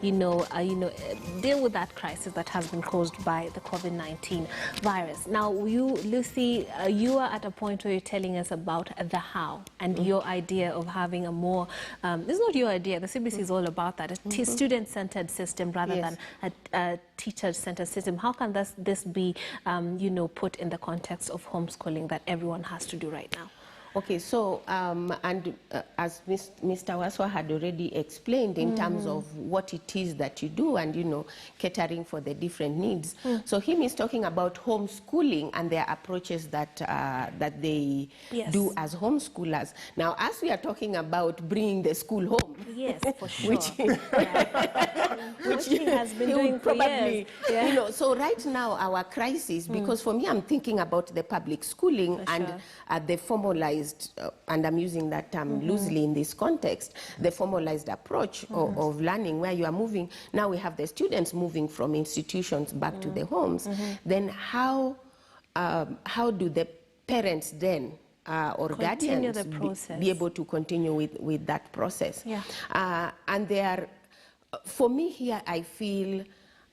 deal with that crisis that has been caused by the COVID-19 virus. Now, Lucy, you are at a point where you're telling us about the how and your idea of having a more, this is not your idea, the CBC is all about that, a student-centered system rather than a teacher-centered system. How can this be, put in the context of homeschooling that everyone has to do right now? Okay, so, as Mr. Waswa had already explained in terms of what it is that you do and, catering for the different needs. So him is talking about homeschooling and their approaches that, that they do as homeschoolers. Now, as we are talking about bringing the school home. Yes, for sure. Which he has been doing probably, for years. So right now our crisis, because for me I'm thinking about the public schooling and the formalized, and I'm using that term loosely in this context, the formalized approach of learning, where you are moving. Now we have the students moving from institutions back to the homes. Then how do the parents then or continue guardians be able to continue with that process? And there, for me here, I feel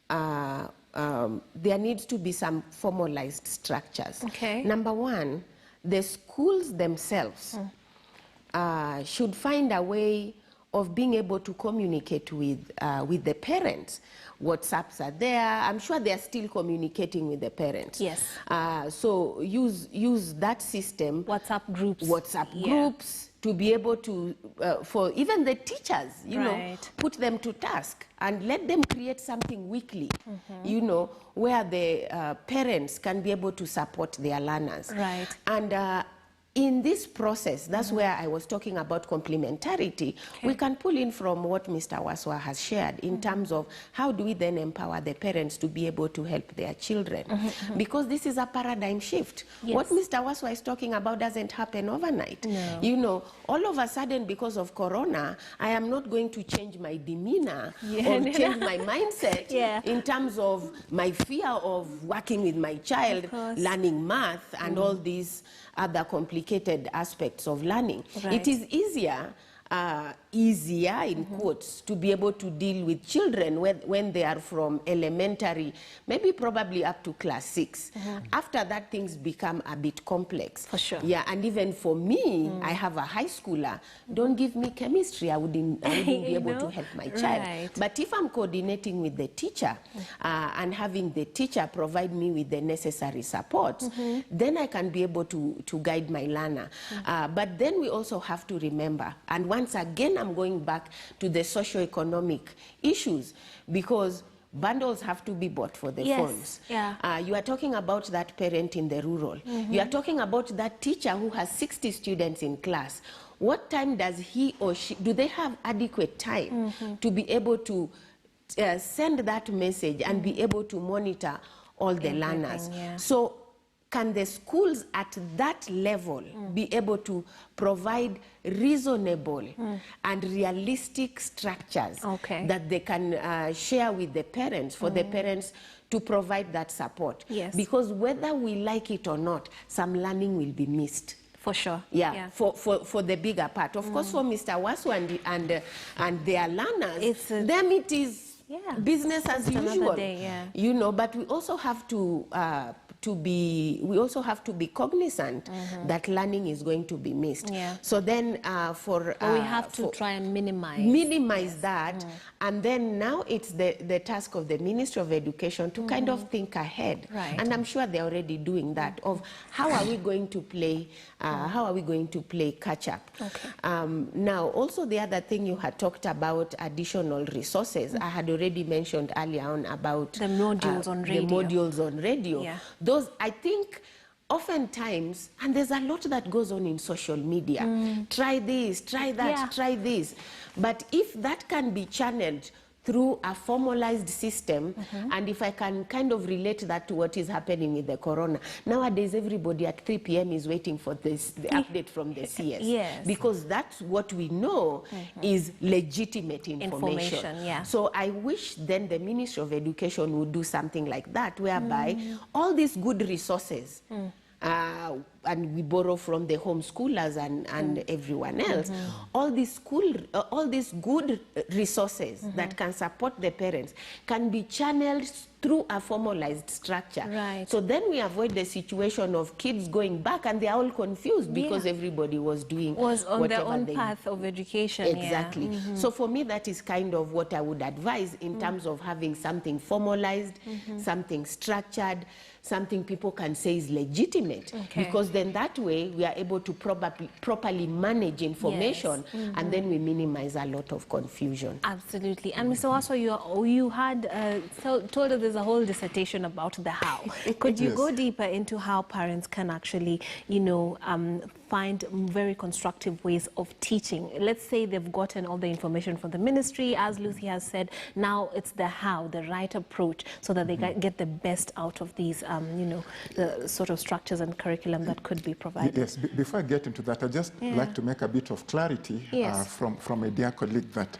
there needs to be some formalized structures. Okay. Number one, the schools themselves should find a way of being able to communicate with the parents. WhatsApps are there. I'm sure they are still communicating with the parents. Yes. So use that system. WhatsApp groups. Groups to be able to, for even the teachers, put them to task and let them create something weekly, where the parents can be able to support their learners. Right. And in this process, that's where I was talking about complementarity. Okay. We can pull in from what Mr. Waswa has shared in terms of how do we then empower the parents to be able to help their children. Because this is a paradigm shift. Yes. What Mr. Waswa is talking about doesn't happen overnight. No. All of a sudden, because of Corona, I am not going to change my demeanor or change my mindset in terms of my fear of working with my child, learning math and all these other complicated aspects of learning. Right. It is easier in quotes, to be able to deal with children when they are from elementary, maybe probably up to class 6. After that, things become a bit complex. For sure. Yeah, and even for me, I have a high schooler. Don't give me chemistry, I wouldn't be able to help my child. Right. But if I'm coordinating with the teacher and having the teacher provide me with the necessary support, then I can be able to guide my learner. But then we also have to remember, and once again, I'm going back to the socio-economic issues, because bundles have to be bought for the phones. You are talking about that parent in the rural. You are talking about that teacher who has 60 students in class. What time does he or she, do they have adequate time to be able to send that message and be able to monitor all the learners? So can the schools at that level be able to provide reasonable and realistic structures that they can share with the parents, for the parents to provide that support? Yes. Because whether we like it or not, some learning will be missed. For sure. For the bigger part. Of course, for Mr. Waswa and their learners, them it is business as usual. Day, but we also have to be cognizant that learning is going to be missed. So then we have to try and minimize that, and then now it's the task of the Ministry of Education to kind of think ahead. And I'm sure they're already doing that, of how are we going to play catch up. Now also the other thing you had talked about, additional resources. I had already mentioned earlier on about the modules on radio. Those, I think, oftentimes, and there's a lot that goes on in social media. Try this, try that, try this. But if that can be channeled through a formalized system, and if I can kind of relate that to what is happening with the corona. Nowadays, everybody at 3 p.m. is waiting for the update from the CS. Because that's what we know is legitimate information. So I wish then the Ministry of Education would do something like that, whereby all these good resources and we borrow from the homeschoolers and everyone else. All these good resources that can support the parents can be channeled through a formalized structure. Right. So then we avoid the situation of kids going back and they're all confused because everybody was on their own path of education. Exactly. So for me, that is kind of what I would advise in terms of having something formalized, something structured, something people can say is legitimate, because then that way we are able to properly manage information, and then we minimize a lot of confusion. Absolutely. And Mr. Waso, you had told us there's a whole dissertation about the how. Could you go deeper into how parents can actually, find very constructive ways of teaching? Let's say they've gotten all the information from the ministry, as Lucy has said. Now it's the how, the right approach, so that they get the best out of these, the sort of structures and curriculum that could be provided. Yes, before I get into that, I'd just like to make a bit of clarity from a dear colleague that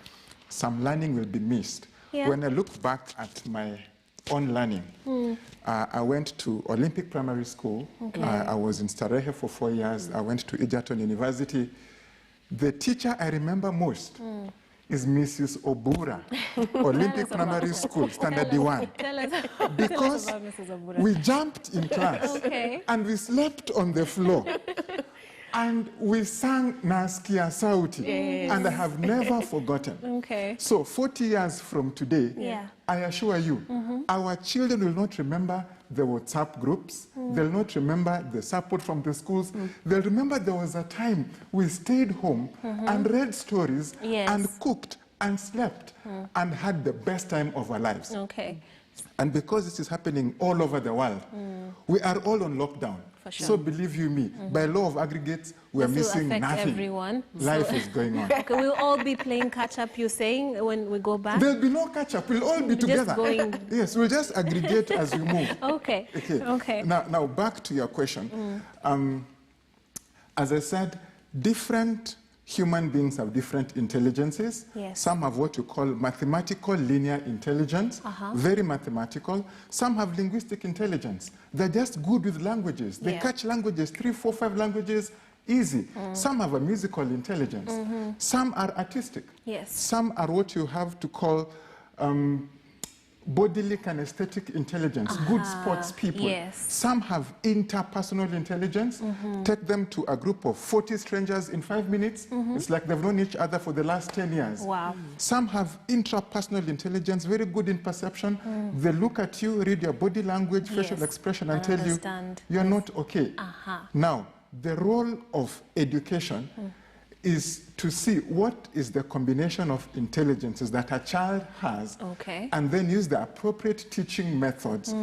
some learning will be missed. When I look back at my own learning, I went to Olympic Primary School. I was in Starehe for 4 years. I went to Egerton University. The teacher I remember most is Mrs. Obura, Olympic Primary School, Standard D1. Because we jumped in class and we slept on the floor. And we sang Naskia Sauti, and I have never forgotten. So 40 years from today, I assure you, our children will not remember the WhatsApp groups, they'll not remember the support from the schools, they'll remember there was a time we stayed home and read stories and cooked and slept and had the best time of our lives. And because this is happening all over the world, we are all on lockdown. So believe you me, by law of aggregates, we are missing nothing. Everyone. Life is going on. We'll all be playing catch-up, you're saying, when we go back? There'll be no catch-up. We'll all be together. Yes, we'll just aggregate as we move. Okay. Now, back to your question. As I said, different human beings have different intelligences. Some have what you call mathematical linear intelligence, very mathematical. Some have linguistic intelligence. They're just good with languages. They catch languages, 3, 4, 5 languages, easy. Some have a musical intelligence. Some are artistic. Some are what you have to call bodily kinesthetic intelligence, good sports people. Some have interpersonal intelligence. Take them to a group of 40 strangers in 5 minutes. It's like they've known each other for the last 10 years. Some have intrapersonal intelligence, very good in perception. They look at you, read your body language, facial expression, and tell you, you're not okay. Now, the role of education is to see what is the combination of intelligences that a child has, and then use the appropriate teaching methods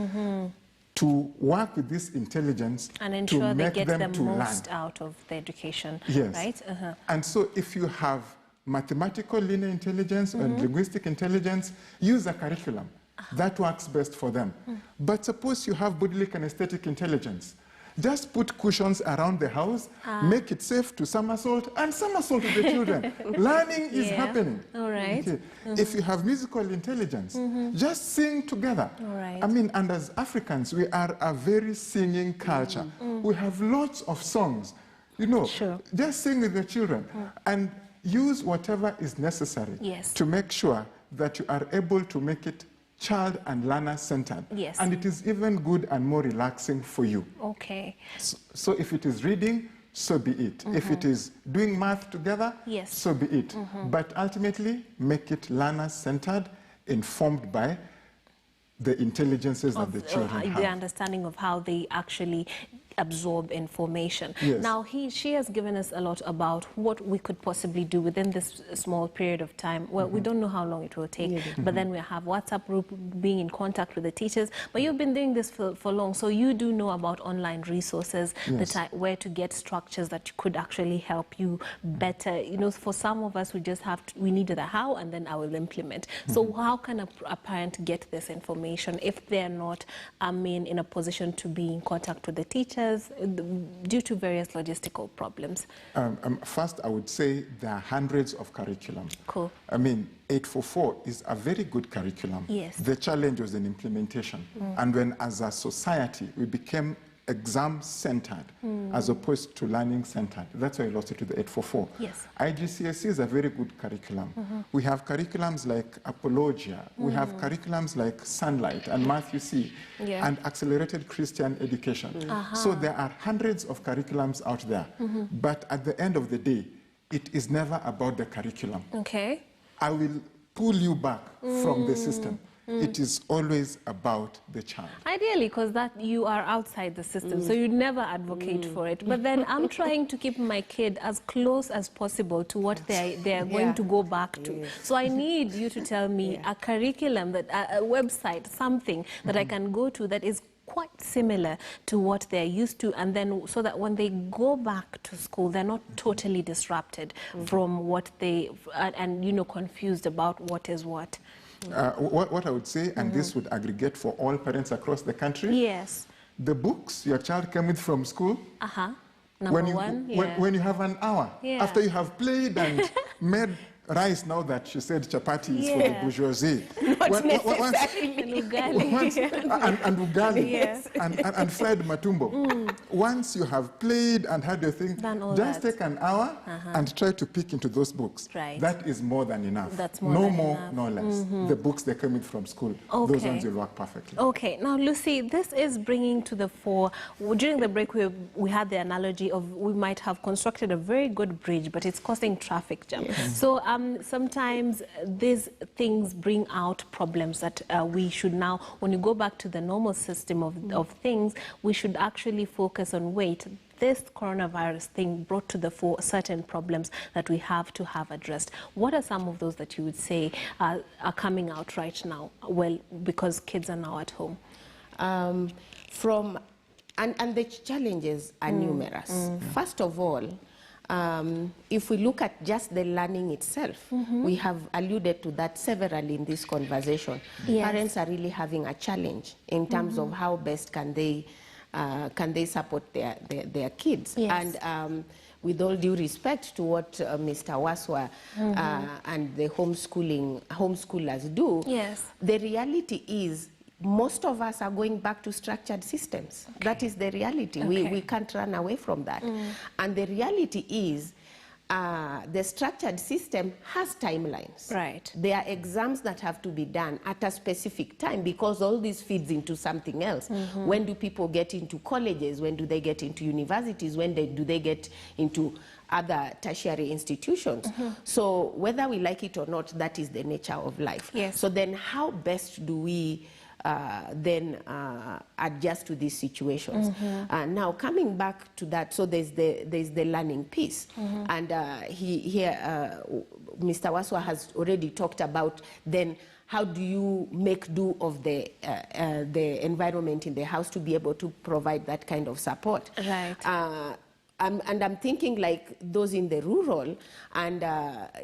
to work with this intelligence and ensure to make they get them the to most learn. out of the education. Right? And so if you have mathematical linear intelligence and linguistic intelligence, use a curriculum. That works best for them. But suppose you have bodily kinesthetic intelligence. Just put cushions around the house, make it safe to somersault, and somersault with the children. Learning is happening. If you have musical intelligence, just sing together. I mean, and as Africans, we are a very singing culture. We have lots of songs. Just sing with the children and use whatever is necessary to make sure that you are able to make it child and learner centered. And it is even good and more relaxing for you. So if it is reading, so be it. If it is doing math together, so be it. But ultimately, make it learner centered, informed by the intelligences that the children have. The understanding of how they actually absorb information. Now, she has given us a lot about what we could possibly do within this small period of time. Well, we don't know how long it will take, but then we have WhatsApp group, being in contact with the teachers. But you've been doing this for long, so you do know about online resources, where to get structures that could actually help you better. For some of us, we needed a how, and then I will implement. So how can a parent get this information if they're not, in a position to be in contact with the teacher due to various logistical problems? First, I would say there are hundreds of curriculum. I mean, 844 is a very good curriculum. The challenge was in implementation. And when, as a society, we became exam-centered as opposed to learning-centered. That's why I lost it to the 844. Yes. IGCSE is a very good curriculum. We have curriculums like Apologia. We have curriculums like Sunlight and Matthew C. And Accelerated Christian Education. So there are hundreds of curriculums out there. But at the end of the day, it is never about the curriculum. Okay. I will pull you back from the system. It is always about the child. Ideally, because that you are outside the system, so you never advocate for it. But then I'm trying to keep my kid as close as possible to what they are going to go back to. So I need you to tell me a curriculum, that a website, something that I can go to that is quite similar to what they're used to, and then so that when they go back to school, they're not totally disrupted from what they, and you know, confused about what is what. What I would say, and this would aggregate for all parents across the country. Yes. The books your child came with from school. Number one. When you have an hour, after you have played and made rice, now that she said chapati is for the bourgeoisie. Not necessarily. And ugali. And fried matumbo. Once you have played and had your thing, just take an hour and try to peek into those books. Right. That is more than enough. That's more no than more, enough. no less. The books they came with from school, those ones will work perfectly. Okay, now Lucy, this is bringing to the fore, during the break we had the analogy of we might have constructed a very good bridge, but it's causing traffic jam. So sometimes these things bring out problems that we should now, when you go back to the normal system of things, we should actually focus on, wait, this coronavirus thing brought to the fore certain problems that we have to have addressed. What are some of those that you would say are coming out right now? Well, because kids are now at home. And the challenges are numerous. First of all, if we look at just the learning itself, we have alluded to that severally in this conversation. Parents are really having a challenge in terms of how best can they support their kids. And with all due respect to what Mr. Waswa and the homeschoolers do, the reality is most of us are going back to structured systems. That is the reality. We can't run away from that. And the reality is the structured system has timelines. Right. There are exams that have to be done at a specific time because all this feeds into something else. When do people get into colleges? When do they get into universities? When do they get into other tertiary institutions? So whether we like it or not, that is the nature of life. So then how best do we then adjust to these situations? Now coming back to that, so there's the learning piece, and Mr. Waswa has already talked about then how do you make do of the environment in the house to be able to provide that kind of support. And I'm thinking like those in the rural, and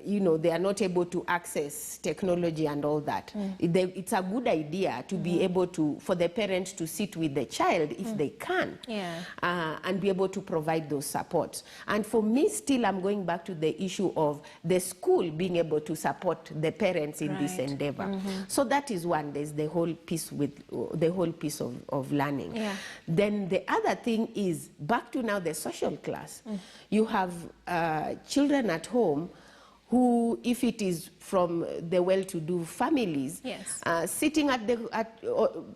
you know, they are not able to access technology and all that. It's a good idea to be able to, for the parents to sit with the child if they can, and be able to provide those supports. And for me, still, I'm going back to the issue of the school being able to support the parents in this endeavor. So that is one. There's the whole piece of learning. Then the other thing is back to now the social class. You have children at home who, if it is from the well-to-do families, sitting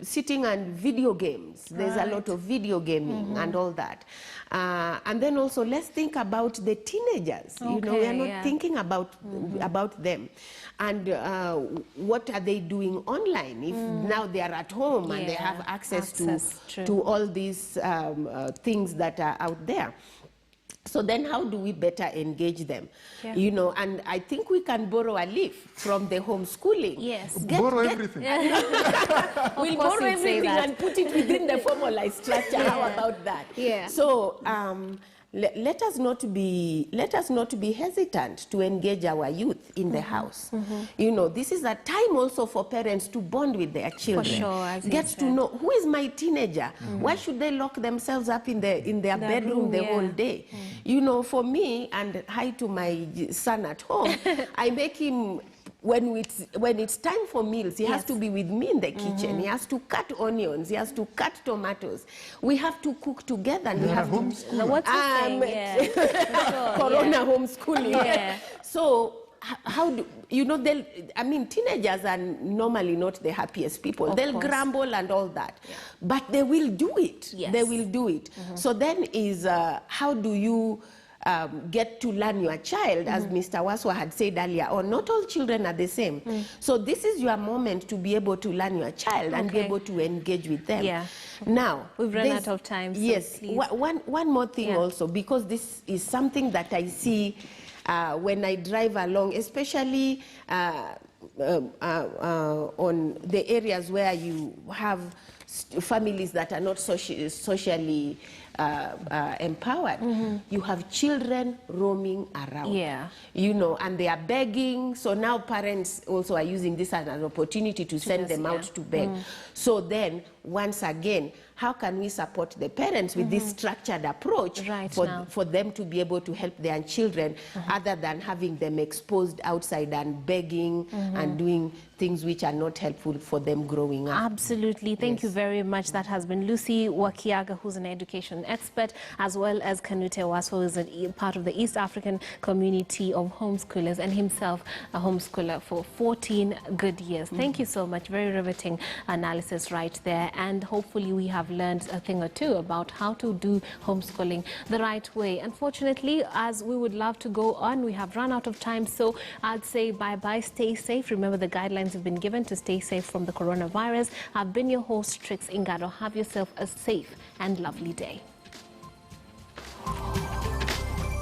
sitting on video games. There's a lot of video gaming and all that. And then also, let's think about the teenagers. You know, we are not thinking about them. And what are they doing online if now they are at home and they have access to all these things that are out there? So then how do we better engage them? You know, and I think we can borrow a leaf from the homeschooling. Borrow everything. We'll borrow everything and put it within the formalized structure. How about that? So let us not be hesitant to engage our youth in the house. You know, this is a time also for parents to bond with their children. For sure, get to know who is my teenager. Why should they lock themselves up in their bedroom the whole day? You know, for me, and hi to my son at home, I make him when it's time for meals, he has to be with me in the kitchen. He has to cut onions. He has to cut tomatoes. We have to cook together. And we have to what's Corona homeschooling. Yeah. So how do you know? I mean, teenagers are normally not the happiest people. They'll grumble and all that, but they will do it. Yes. They will do it. So then is how do you get to learn your child, as Mr. Waswa had said earlier, or not all children are the same. So this is your moment to be able to learn your child and be able to engage with them. Yeah. Now, we've run out of time. So yes, one more thing also, because this is something that I see when I drive along, especially on the areas where you have families that are not socially empowered. You have children roaming around. Yeah. You know, and they are begging. So now parents also are using this as an opportunity to send them out to beg. So then, once again, how can we support the parents with this structured approach for them to be able to help their children other than having them exposed outside and begging and doing things which are not helpful for them growing up? Absolutely. Thank you very much. That has been Lucy Wakiaga, who's an education expert, as well as Kanute Waswa, who is a part of the East African community of homeschoolers and himself a homeschooler for 14 good years. Thank you so much. Very riveting analysis right there. And hopefully we have learned a thing or two about how to do homeschooling the right way. Unfortunately, as we would love to go on, we have run out of time. So I'd say bye-bye. Stay safe. Remember, the guidelines have been given to stay safe from the coronavirus. I've been your host, Trix Ingado. Have yourself a safe and lovely day.